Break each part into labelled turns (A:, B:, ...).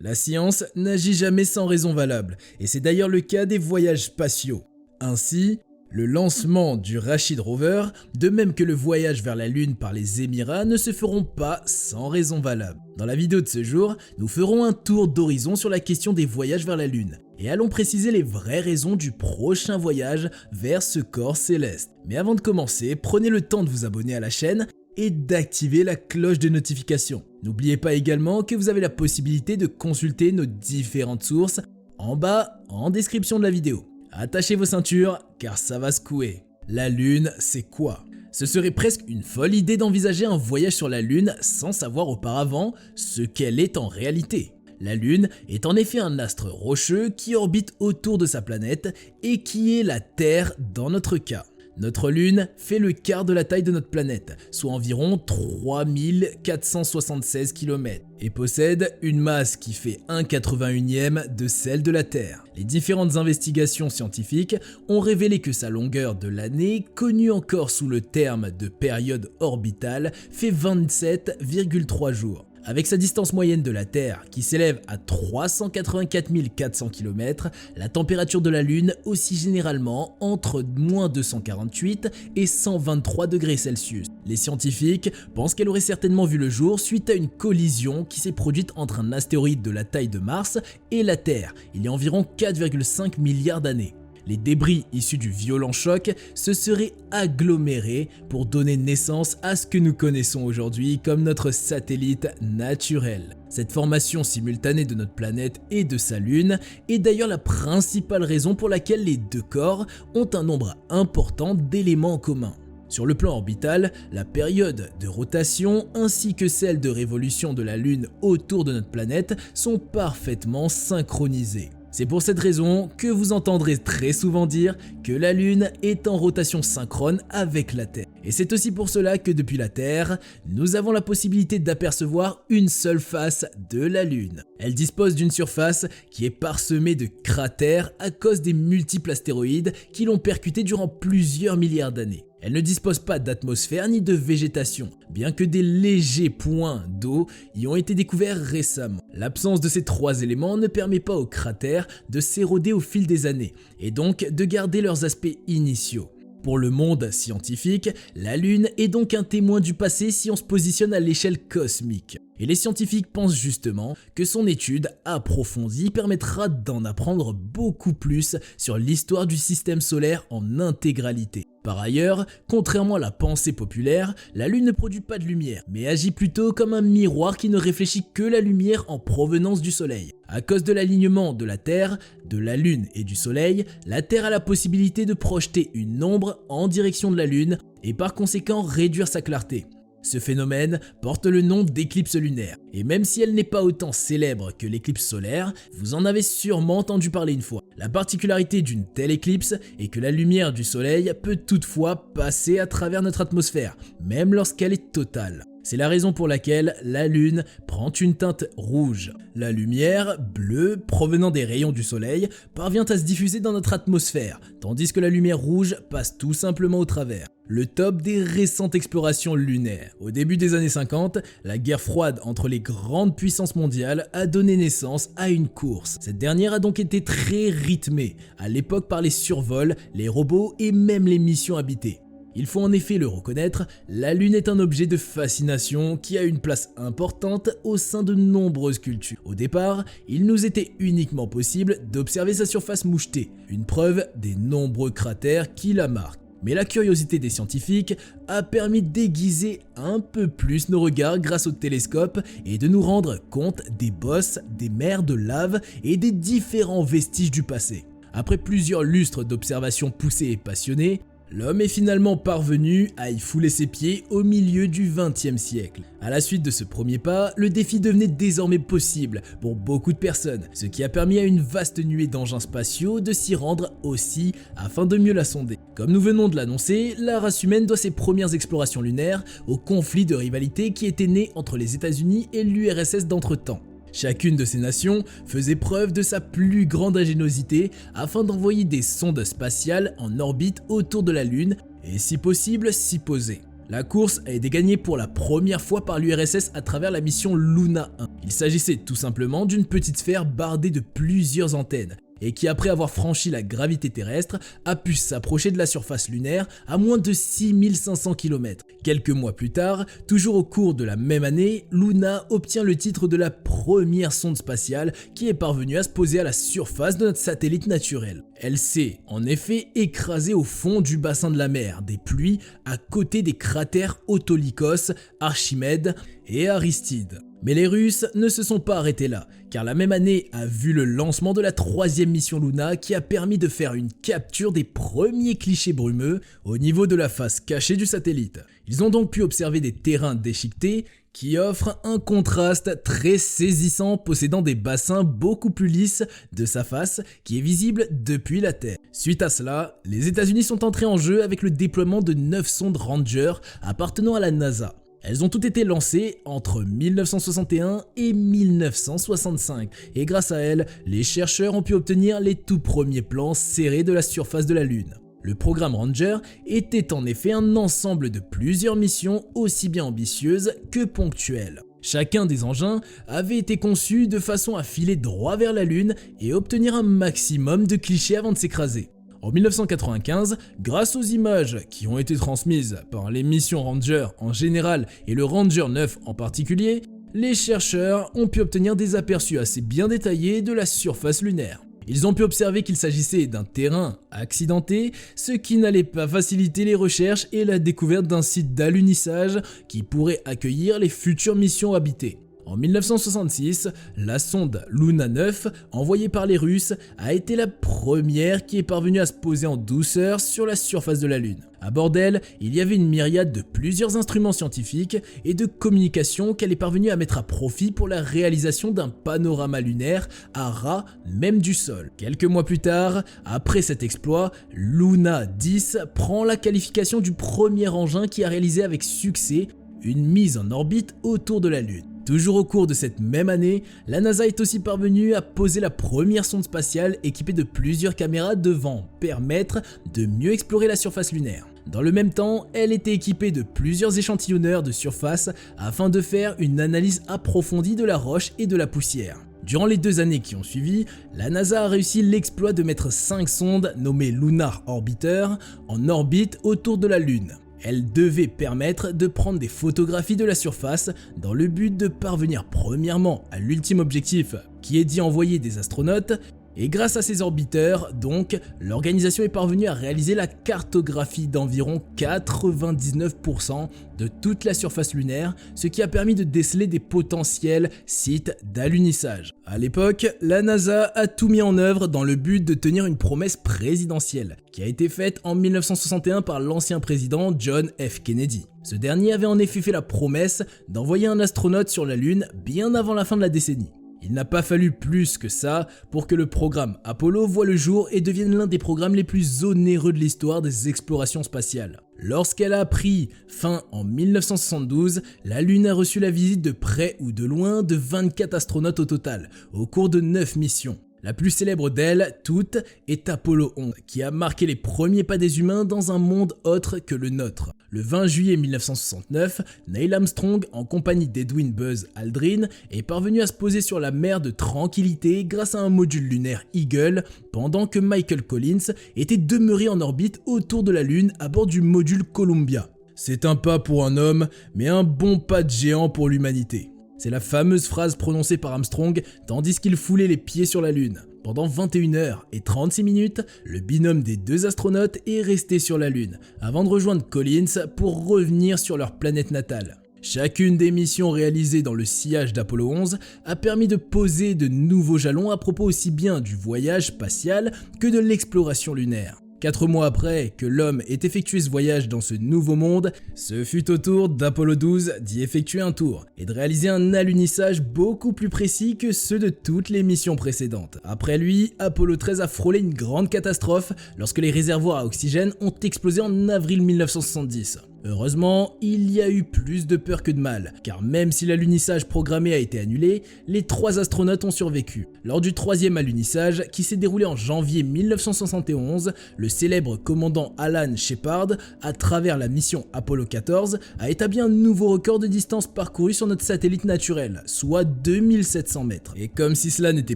A: La science n'agit jamais sans raison valable, et c'est d'ailleurs le cas des voyages spatiaux. Ainsi, le lancement du Rashid Rover, de même que le voyage vers la Lune par les Émirats, ne se feront pas sans raison valable. Dans la vidéo de ce jour, nous ferons un tour d'horizon sur la question des voyages vers la Lune, et allons préciser les vraies raisons du prochain voyage vers ce corps céleste. Mais avant de commencer, prenez le temps de vous abonner à la chaîne et d'activer la cloche de notification. N'oubliez pas également que vous avez la possibilité de consulter nos différentes sources en bas en description de la vidéo. Attachez vos ceintures car ça va secouer. La Lune, c'est quoi? Ce serait presque une folle idée d'envisager un voyage sur la Lune sans savoir auparavant ce qu'elle est en réalité. La Lune est en effet un astre rocheux qui orbite autour de sa planète et qui est la Terre dans notre cas. Notre Lune fait le quart de la taille de notre planète, soit environ 3476 km, et possède une masse qui fait 1/81e de celle de la Terre. Les différentes investigations scientifiques ont révélé que sa longueur de l'année, connue encore sous le terme de période orbitale, fait 27,3 jours. Avec sa distance moyenne de la Terre qui s'élève à 384 400 km, la température de la Lune oscille généralement entre -248 et 123 degrés Celsius. Les scientifiques pensent qu'elle aurait certainement vu le jour suite à une collision qui s'est produite entre un astéroïde de la taille de Mars et la Terre, il y a environ 4,5 milliards d'années. Les débris issus du violent choc se seraient agglomérés pour donner naissance à ce que nous connaissons aujourd'hui comme notre satellite naturel. Cette formation simultanée de notre planète et de sa Lune est d'ailleurs la principale raison pour laquelle les deux corps ont un nombre important d'éléments en commun. Sur le plan orbital, la période de rotation ainsi que celle de révolution de la Lune autour de notre planète sont parfaitement synchronisées. C'est pour cette raison que vous entendrez très souvent dire que la Lune est en rotation synchrone avec la Terre. Et c'est aussi pour cela que depuis la Terre, nous avons la possibilité d'apercevoir une seule face de la Lune. Elle dispose d'une surface qui est parsemée de cratères à cause des multiples astéroïdes qui l'ont percutée durant plusieurs milliards d'années. Elle ne dispose pas d'atmosphère ni de végétation, bien que des légers points d'eau y ont été découverts récemment. L'absence de ces trois éléments ne permet pas aux cratères de s'éroder au fil des années, et donc de garder leurs aspects initiaux. Pour le monde scientifique, la Lune est donc un témoin du passé si on se positionne à l'échelle cosmique. Et les scientifiques pensent justement que son étude approfondie permettra d'en apprendre beaucoup plus sur l'histoire du système solaire en intégralité. Par ailleurs, contrairement à la pensée populaire, la Lune ne produit pas de lumière, mais agit plutôt comme un miroir qui ne réfléchit que la lumière en provenance du Soleil. À cause de l'alignement de la Terre, de la Lune et du Soleil, la Terre a la possibilité de projeter une ombre en direction de la Lune et par conséquent réduire sa clarté. Ce phénomène porte le nom d'éclipse lunaire, et même si elle n'est pas autant célèbre que l'éclipse solaire, vous en avez sûrement entendu parler une fois. La particularité d'une telle éclipse est que la lumière du soleil peut toutefois passer à travers notre atmosphère, même lorsqu'elle est totale. C'est la raison pour laquelle la Lune prend une teinte rouge. La lumière bleue provenant des rayons du soleil parvient à se diffuser dans notre atmosphère, tandis que la lumière rouge passe tout simplement au travers. Le top des récentes explorations lunaires. Au début des années 50, la guerre froide entre les grandes puissances mondiales a donné naissance à une course. Cette dernière a donc été très rythmée, à l'époque par les survols, les robots et même les missions habitées. Il faut en effet le reconnaître, la Lune est un objet de fascination qui a une place importante au sein de nombreuses cultures. Au départ, il nous était uniquement possible d'observer sa surface mouchetée, une preuve des nombreux cratères qui la marquent. Mais la curiosité des scientifiques a permis d'aiguiser un peu plus nos regards grâce au télescope et de nous rendre compte des bosses, des mers de lave et des différents vestiges du passé. Après plusieurs lustres d'observations poussées et passionnées, l'homme est finalement parvenu à y fouler ses pieds au milieu du XXe siècle. À la suite de ce premier pas, le défi devenait désormais possible pour beaucoup de personnes, ce qui a permis à une vaste nuée d'engins spatiaux de s'y rendre aussi afin de mieux la sonder. Comme nous venons de l'annoncer, la race humaine doit ses premières explorations lunaires au conflit de rivalité qui était né entre les États-Unis et l'URSS d'antre-temps. Chacune de ces nations faisait preuve de sa plus grande ingéniosité afin d'envoyer des sondes spatiales en orbite autour de la Lune et si possible s'y poser. La course a été gagnée pour la première fois par l'URSS à travers la mission Luna 1. Il s'agissait tout simplement d'une petite sphère bardée de plusieurs antennes, et qui après avoir franchi la gravité terrestre a pu s'approcher de la surface lunaire à moins de 6500 km. Quelques mois plus tard, toujours au cours de la même année, Luna obtient le titre de la première sonde spatiale qui est parvenue à se poser à la surface de notre satellite naturel. Elle s'est en effet écrasée au fond du bassin de la mer des pluies à côté des cratères Autolycos, Archimède et Aristide. Mais les Russes ne se sont pas arrêtés là, car la même année a vu le lancement de la 3e mission Luna qui a permis de faire une capture des premiers clichés brumeux au niveau de la face cachée du satellite. Ils ont donc pu observer des terrains déchiquetés qui offrent un contraste très saisissant possédant des bassins beaucoup plus lisses de sa face qui est visible depuis la Terre. Suite à cela, les États-Unis sont entrés en jeu avec le déploiement de 9 sondes Ranger appartenant à la NASA. Elles ont toutes été lancées entre 1961 et 1965 et grâce à elles, les chercheurs ont pu obtenir les tout premiers plans serrés de la surface de la Lune. Le programme Ranger était en effet un ensemble de plusieurs missions aussi bien ambitieuses que ponctuelles. Chacun des engins avait été conçu de façon à filer droit vers la Lune et obtenir un maximum de clichés avant de s'écraser. En 1995, grâce aux images qui ont été transmises par les missions Ranger en général et le Ranger 9 en particulier, les chercheurs ont pu obtenir des aperçus assez bien détaillés de la surface lunaire. Ils ont pu observer qu'il s'agissait d'un terrain accidenté, ce qui n'allait pas faciliter les recherches et la découverte d'un site d'alunissage qui pourrait accueillir les futures missions habitées. En 1966, la sonde Luna 9, envoyée par les Russes, a été la première qui est parvenue à se poser en douceur sur la surface de la Lune. À bord d'elle, il y avait une myriade de plusieurs instruments scientifiques et de communication qu'elle est parvenue à mettre à profit pour la réalisation d'un panorama lunaire à ras même du sol. Quelques mois plus tard, après cet exploit, Luna 10 prend la qualification du premier engin qui a réalisé avec succès une mise en orbite autour de la Lune. Toujours au cours de cette même année, la NASA est aussi parvenue à poser la première sonde spatiale équipée de plusieurs caméras devant permettre de mieux explorer la surface lunaire. Dans le même temps, elle était équipée de plusieurs échantillonneurs de surface afin de faire une analyse approfondie de la roche et de la poussière. Durant les 2 années qui ont suivi, la NASA a réussi l'exploit de mettre 5 sondes nommées Lunar Orbiter en orbite autour de la Lune. Elle devait permettre de prendre des photographies de la surface dans le but de parvenir premièrement à l'ultime objectif qui est d'y envoyer des astronautes. Et grâce à ces orbiteurs, donc, l'organisation est parvenue à réaliser la cartographie d'environ 99% de toute la surface lunaire, ce qui a permis de déceler des potentiels sites d'alunissage. À l'époque, la NASA a tout mis en œuvre dans le but de tenir une promesse présidentielle, qui a été faite en 1961 par l'ancien président John F. Kennedy. Ce dernier avait en effet fait la promesse d'envoyer un astronaute sur la Lune bien avant la fin de la décennie. Il n'a pas fallu plus que ça pour que le programme Apollo voie le jour et devienne l'un des programmes les plus onéreux de l'histoire des explorations spatiales. Lorsqu'elle a pris fin en 1972, la Lune a reçu la visite de près ou de loin de 24 astronautes au total, au cours de 9 missions. La plus célèbre d'elles toutes est Apollo 11, qui a marqué les premiers pas des humains dans un monde autre que le nôtre. Le 20 juillet 1969, Neil Armstrong, en compagnie d'Edwin Buzz Aldrin, est parvenu à se poser sur la mer de tranquillité grâce à un module lunaire Eagle, pendant que Michael Collins était demeuré en orbite autour de la Lune à bord du module Columbia. C'est un pas pour un homme, mais un bon pas de géant pour l'humanité. C'est la fameuse phrase prononcée par Armstrong tandis qu'il foulait les pieds sur la Lune. Pendant 21h36, le binôme des 2 astronautes est resté sur la Lune, avant de rejoindre Collins pour revenir sur leur planète natale. Chacune des missions réalisées dans le sillage d'Apollo 11 a permis de poser de nouveaux jalons à propos aussi bien du voyage spatial que de l'exploration lunaire. 4 mois après que l'homme ait effectué ce voyage dans ce nouveau monde, ce fut au tour d'Apollo 12 d'y effectuer un tour et de réaliser un alunissage beaucoup plus précis que ceux de toutes les missions précédentes. Après lui, Apollo 13 a frôlé une grande catastrophe lorsque les réservoirs à oxygène ont explosé en avril 1970. Heureusement, il y a eu plus de peur que de mal, car même si l'alunissage programmé a été annulé, les 3 astronautes ont survécu. Lors du 3e alunissage, qui s'est déroulé en janvier 1971, le célèbre commandant Alan Shepard, à travers la mission Apollo 14, a établi un nouveau record de distance parcourue sur notre satellite naturel, soit 2700 mètres. Et comme si cela n'était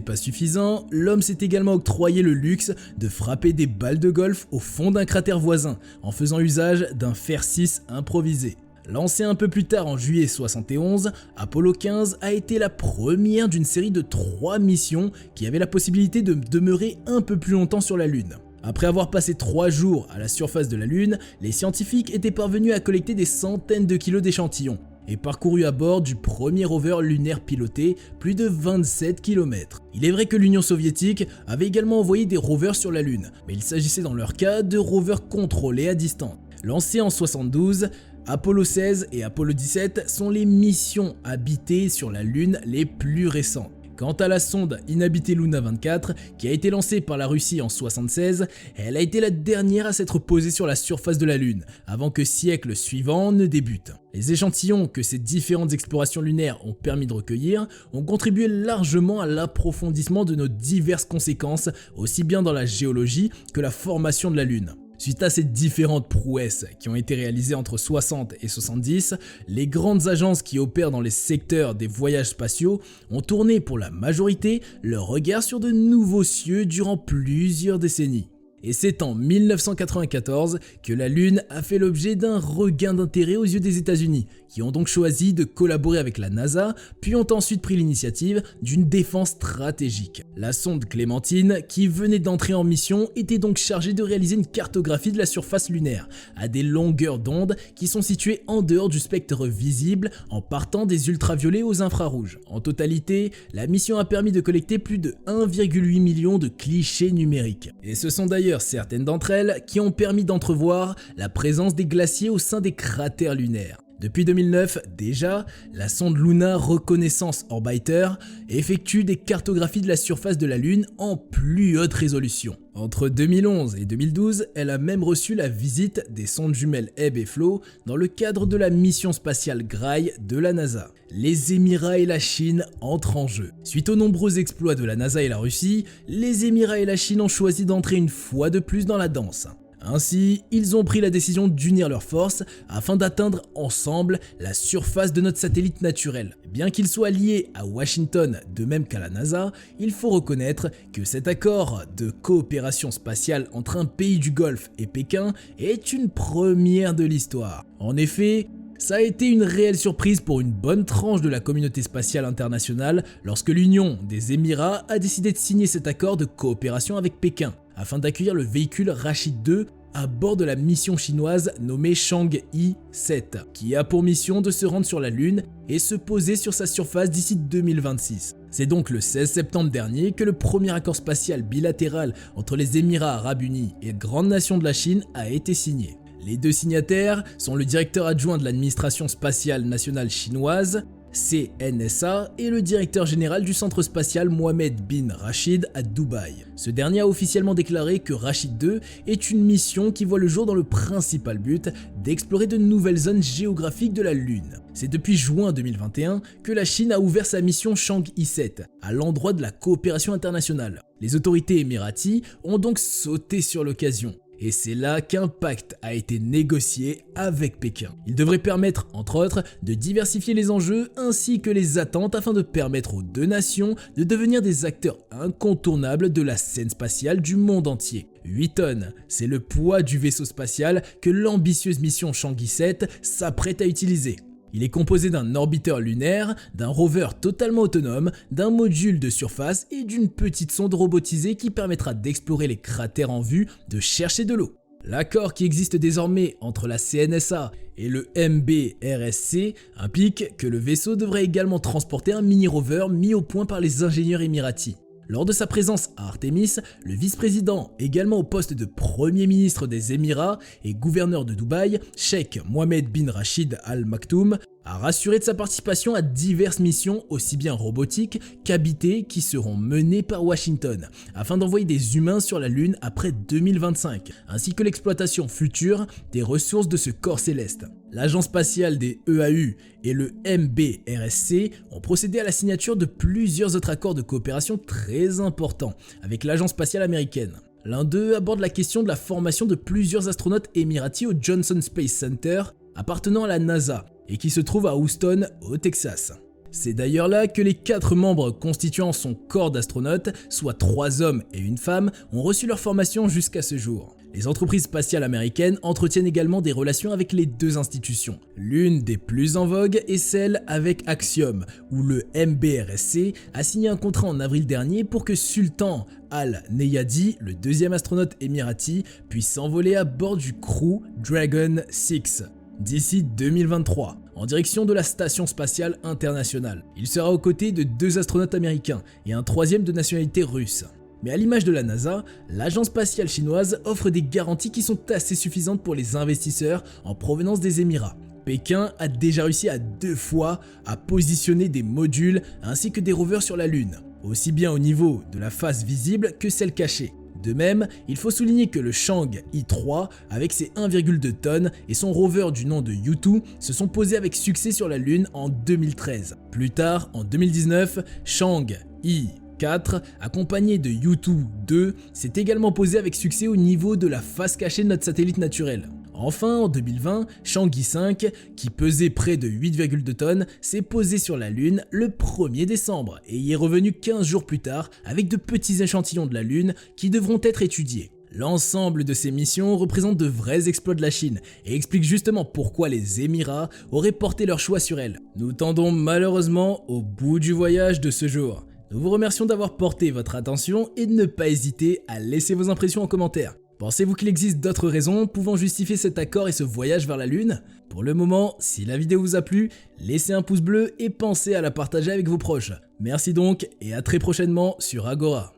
A: pas suffisant, l'homme s'est également octroyé le luxe de frapper des balles de golf au fond d'un cratère voisin, en faisant usage d'un fer 6 improvisé. Lancé un peu plus tard en juillet 71, Apollo 15 a été la première d'une série de 3 missions qui avaient la possibilité de demeurer un peu plus longtemps sur la Lune. Après avoir passé 3 jours à la surface de la Lune, les scientifiques étaient parvenus à collecter des centaines de kilos d'échantillons et parcouru à bord du premier rover lunaire piloté plus de 27 km. Il est vrai que l'Union soviétique avait également envoyé des rovers sur la Lune, mais il s'agissait dans leur cas de rovers contrôlés à distance. Lancés en 72, Apollo 16 et Apollo 17 sont les missions habitées sur la Lune les plus récentes. Quant à la sonde inhabitée Luna 24, qui a été lancée par la Russie en 1976, elle a été la dernière à s'être posée sur la surface de la Lune, avant que siècle suivant ne débute. Les échantillons que ces différentes explorations lunaires ont permis de recueillir ont contribué largement à l'approfondissement de nos diverses conséquences, aussi bien dans la géologie que la formation de la Lune. Suite à ces différentes prouesses qui ont été réalisées entre 60 et 70, les grandes agences qui opèrent dans les secteurs des voyages spatiaux ont tourné pour la majorité leur regard sur de nouveaux cieux durant plusieurs décennies. Et c'est en 1994 que la Lune a fait l'objet d'un regain d'intérêt aux yeux des États-Unis, qui ont donc choisi de collaborer avec la NASA, puis ont ensuite pris l'initiative d'une défense stratégique. La sonde Clémentine, qui venait d'entrer en mission, était donc chargée de réaliser une cartographie de la surface lunaire, à des longueurs d'onde qui sont situées en dehors du spectre visible, en partant des ultraviolets aux infrarouges. En totalité, la mission a permis de collecter plus de 1,8 million de clichés numériques. Et ce sont d'ailleurs certaines d'entre elles qui ont permis d'entrevoir la présence des glaciers au sein des cratères lunaires. Depuis 2009, déjà, la sonde Luna Reconnaissance Orbiter effectue des cartographies de la surface de la Lune en plus haute résolution. Entre 2011 et 2012, elle a même reçu la visite des sondes jumelles Ebb et Flow dans le cadre de la mission spatiale Grail de la NASA. Les Émirats et la Chine entrent en jeu. Suite aux nombreux exploits de la NASA et la Russie, les Émirats et la Chine ont choisi d'entrer une fois de plus dans la danse. Ainsi, ils ont pris la décision d'unir leurs forces afin d'atteindre ensemble la surface de notre satellite naturel. Bien qu'ils soient liés à Washington de même qu'à la NASA, il faut reconnaître que cet accord de coopération spatiale entre un pays du Golfe et Pékin est une première de l'histoire. En effet, ça a été une réelle surprise pour une bonne tranche de la communauté spatiale internationale lorsque l'Union des Émirats a décidé de signer cet accord de coopération avec Pékin afin d'accueillir le véhicule Rashid 2 à bord de la mission chinoise nommée Chang'e 7, qui a pour mission de se rendre sur la Lune et se poser sur sa surface d'ici 2026. C'est donc le 16 septembre dernier que le premier accord spatial bilatéral entre les Émirats Arabes Unis et Grande Nation de la Chine a été signé. Les deux signataires sont le directeur adjoint de l'administration spatiale nationale chinoise, CNSA, et le directeur général du centre spatial Mohammed bin Rashid à Dubaï. Ce dernier a officiellement déclaré que Rashid 2 est une mission qui voit le jour dans le principal but d'explorer de nouvelles zones géographiques de la Lune. C'est depuis juin 2021 que la Chine a ouvert sa mission Chang'e 7 à l'endroit de la coopération internationale. Les autorités émiraties ont donc sauté sur l'occasion. Et c'est là qu'un pacte a été négocié avec Pékin. Il devrait permettre, entre autres, de diversifier les enjeux ainsi que les attentes afin de permettre aux deux nations de devenir des acteurs incontournables de la scène spatiale du monde entier. 8 tonnes, c'est le poids du vaisseau spatial que l'ambitieuse mission Chang'e 7 s'apprête à utiliser. Il est composé d'un orbiteur lunaire, d'un rover totalement autonome, d'un module de surface et d'une petite sonde robotisée qui permettra d'explorer les cratères en vue de chercher de l'eau. L'accord qui existe désormais entre la CNSA et le MBRSC implique que le vaisseau devrait également transporter un mini-rover mis au point par les ingénieurs émiratis. Lors de sa présence à Artemis, le vice-président, également au poste de Premier ministre des Émirats et gouverneur de Dubaï, Cheikh Mohammed bin Rashid Al Maktoum, a rassuré de sa participation à diverses missions aussi bien robotiques qu'habitées qui seront menées par Washington, afin d'envoyer des humains sur la Lune après 2025, ainsi que l'exploitation future des ressources de ce corps céleste. L'agence spatiale des EAU et le MBRSC ont procédé à la signature de plusieurs autres accords de coopération très importants avec l'agence spatiale américaine. L'un d'eux aborde la question de la formation de plusieurs astronautes émiratis au Johnson Space Center appartenant à la NASA et qui se trouve à Houston, au Texas. C'est d'ailleurs là que les 4 membres constituant son corps d'astronautes, soit 3 hommes et une femme, ont reçu leur formation jusqu'à ce jour. Les entreprises spatiales américaines entretiennent également des relations avec les 2 institutions. L'une des plus en vogue est celle avec Axiom, où le MBRSC a signé un contrat en avril dernier pour que Sultan Al-Neyadi, le 2e astronaute émirati, puisse s'envoler à bord du Crew Dragon 6 d'ici 2023, en direction de la Station Spatiale Internationale. Il sera aux côtés de 2 astronautes américains et un 3e de nationalité russe. Mais à l'image de la NASA, l'agence spatiale chinoise offre des garanties qui sont assez suffisantes pour les investisseurs en provenance des Émirats. Pékin a déjà réussi à 2 fois à positionner des modules ainsi que des rovers sur la Lune, aussi bien au niveau de la face visible que celle cachée. De même, il faut souligner que le Chang I-3 avec ses 1,2 tonnes et son rover du nom de Yutu se sont posés avec succès sur la Lune en 2013. Plus tard, en 2019, Chang I-4 accompagné de Yutu 2 s'est également posé avec succès au niveau de la face cachée de notre satellite naturel. Enfin, en 2020, Chang I-5, qui pesait près de 8,2 tonnes, s'est posé sur la Lune le 1er décembre et y est revenu 15 jours plus tard avec de petits échantillons de la Lune qui devront être étudiés. L'ensemble de ces missions représente de vrais exploits de la Chine et explique justement pourquoi les Émirats auraient porté leur choix sur elle. Nous tendons malheureusement au bout du voyage de ce jour. Nous vous remercions d'avoir porté votre attention et de ne pas hésiter à laisser vos impressions en commentaire. Pensez-vous qu'il existe d'autres raisons pouvant justifier cet accord et ce voyage vers la Lune? Pour le moment, si la vidéo vous a plu, laissez un pouce bleu et pensez à la partager avec vos proches. Merci donc et à très prochainement sur Agora.